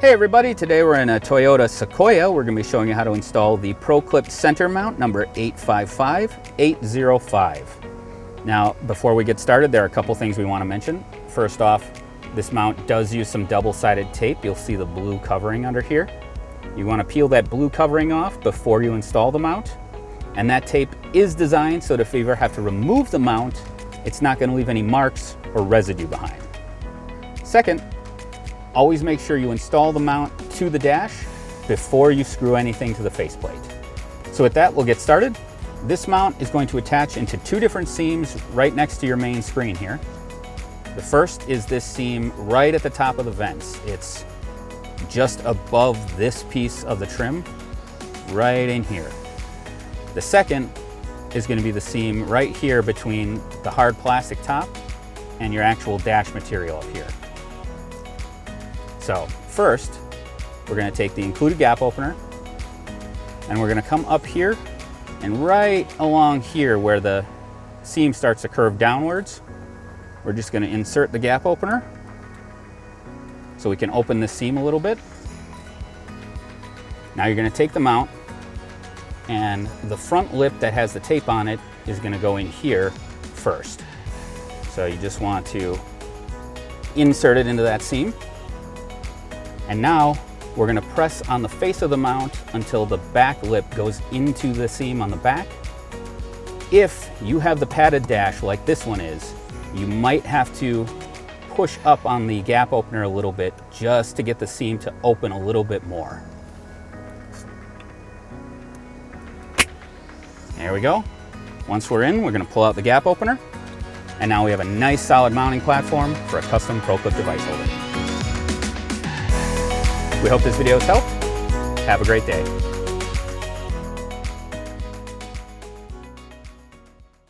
Hey everybody, today we're in a Toyota Sequoia. We're going to be showing you how to install the ProClip center mount number 855805. Now, before we get started, there are a couple things we want to mention. First off, this mount does use some double-sided tape. You'll see the blue covering under here. You want to peel that blue covering off before you install the mount. And that tape is designed so that if you ever have to remove the mount, it's not going to leave any marks or residue behind. Second, always make sure you install the mount to the dash before you screw anything to the faceplate. So with that, we'll get started. This mount is going to attach into two different seams right next to your main screen here. The first is this seam right at the top of the vents. It's just above this piece of the trim, right in here. The second is going to be the seam right here between the hard plastic top and your actual dash material up here. So first, we're going to take the included gap opener and we're going to come up here and right along here where the seam starts to curve downwards, we're just going to insert the gap opener so we can open this seam a little bit. Now you're going to take the mount and the front lip that has the tape on it is going to go in here first. So you just want to insert it into that seam. And now we're going to press on the face of the mount until the back lip goes into the seam on the back. If you have the padded dash like this one is, you might have to push up on the gap opener a little bit just to get the seam to open a little bit more. There we go. Once we're in, we're going to pull out the gap opener. And now we have a nice solid mounting platform for a custom ProClip device holder. We hope this video has helped. Have a great day.